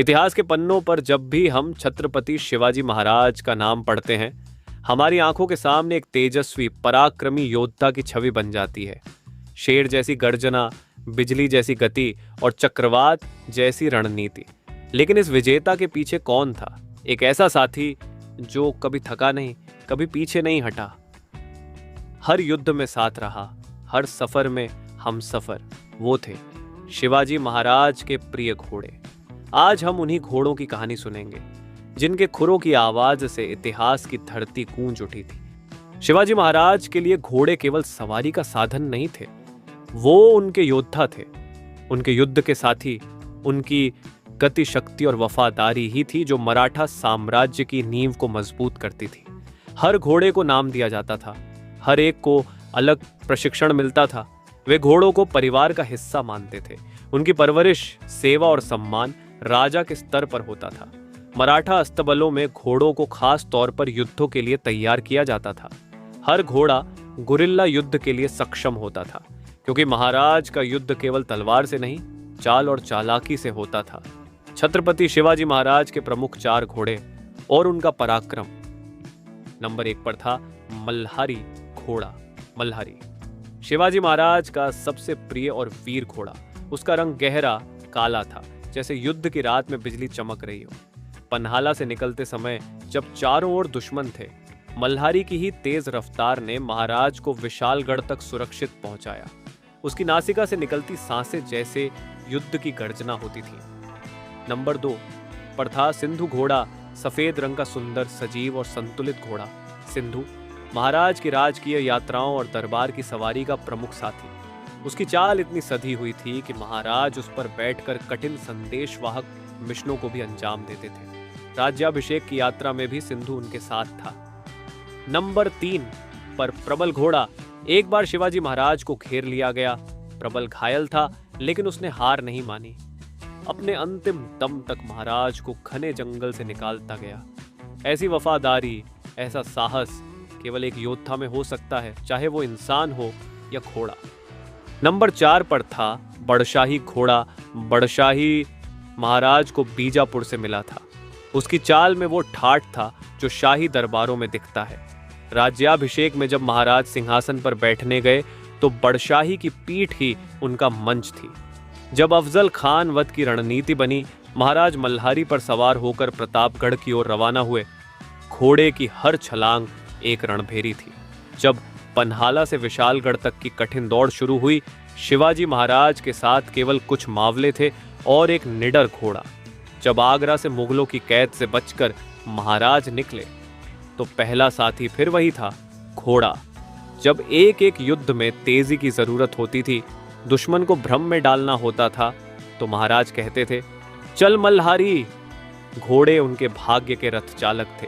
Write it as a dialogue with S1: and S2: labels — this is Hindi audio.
S1: इतिहास के पन्नों पर जब भी हम छत्रपति शिवाजी महाराज का नाम पढ़ते हैं, हमारी आंखों के सामने एक तेजस्वी पराक्रमी योद्धा की छवि बन जाती है। शेर जैसी गर्जना, बिजली जैसी गति और चक्रवात जैसी रणनीति। लेकिन इस विजेता के पीछे कौन था? एक ऐसा साथी जो कभी थका नहीं, कभी पीछे नहीं हटा, हर युद्ध में साथ रहा, हर सफर में हमसफर। वो थे शिवाजी महाराज के प्रिय घोड़े। आज हम उन्हीं घोड़ों की कहानी सुनेंगे जिनके खुरों की आवाज से इतिहास की धरती गूंज उठी थी। शिवाजी महाराज के लिए घोड़े केवल सवारी का साधन नहीं थे, वो उनके योद्धा थे, उनके युद्ध के साथी, उनकी गति, शक्ति और वफादारी ही थी जो मराठा साम्राज्य की नींव को मजबूत करती थी। हर घोड़े को नाम दिया जाता था, हर एक को अलग प्रशिक्षण मिलता था। वे घोड़ों को परिवार का हिस्सा मानते थे। उनकी परवरिश, सेवा और सम्मान राजा के स्तर पर होता था। मराठा अस्तबलों में घोड़ों को खास तौर पर युद्धों के लिए तैयार किया जाता था। हर घोड़ा गुरिल्ला युद्ध के लिए सक्षम होता था, क्योंकि महाराज का युद्ध केवल तलवार से नहीं, चाल और चालाकी से होता था। छत्रपति शिवाजी महाराज के प्रमुख 4 घोड़े और उनका पराक्रम। नंबर 1 पर था मल्हारी घोड़ा। मल्हारी शिवाजी महाराज का सबसे प्रिय और वीर घोड़ा। उसका रंग गहरा काला था, जैसे युद्ध की रात में बिजली चमक रही हो। पन्हाला से निकलते समय जब चारों ओर दुश्मन थे, मल्हारी की ही तेज रफ्तार ने महाराज को विशालगढ़ तक सुरक्षित पहुंचाया। उसकी नासिका से निकलती सांसें जैसे युद्ध की गर्जना होती थी। नंबर 2 पर था सिंधु घोड़ा। सफेद रंग का सुंदर, सजीव और संतुलित घोड़ा। सिंधु महाराज की राजकीय यात्राओं और दरबार की सवारी का प्रमुख साथी। उसकी चाल इतनी सधी हुई थी कि महाराज उस पर बैठकर कठिन संदेशवाहक मिशनों को भी अंजाम देते थे। राज्याभिषेक की यात्रा में भी सिंधु उनके साथ था। नंबर 3 पर प्रबल घोड़ा। एक बार शिवाजी महाराज को घेर लिया गया। प्रबल घायल था, लेकिन उसने हार नहीं मानी। अपने अंतिम दम तक महाराज को घने जंगल से निकालता गया। ऐसी वफादारी, ऐसा साहस केवल एक योद्धा में हो सकता है, चाहे वो इंसान हो या घोड़ा। नंबर 4 पर था बड़शाही घोड़ा। बड़शाही महाराज को बीजापुर से मिला था। उसकी चाल में वो ठाठ था जो शाही दरबारों में दिखता है। राज्याभिषेक में जब महाराज सिंहासन पर बैठने गए तो बड़शाही की पीठ ही उनका मंच थी। जब अफजल खान वध की रणनीति बनी, महाराज मल्हारी पर सवार होकर प्रतापगढ़ की ओर रवाना हुए। घोड़े की हर छलांग एक रणभेरी थी। जब पन्हाला से विशालगढ़ तक की कठिन दौड़ शुरू हुई, शिवाजी महाराज के साथ केवल कुछ मावले थे और एक निडर घोड़ा। जब आगरा से मुगलों की कैद से बचकर महाराज निकले तो पहला साथी फिर वही था, घोड़ा। जब एक एक युद्ध में तेजी की जरूरत होती थी, दुश्मन को भ्रम में डालना होता था, तो महाराज कहते थे, चल मल्हारी। घोड़े उनके भाग्य के रथ चालक थे।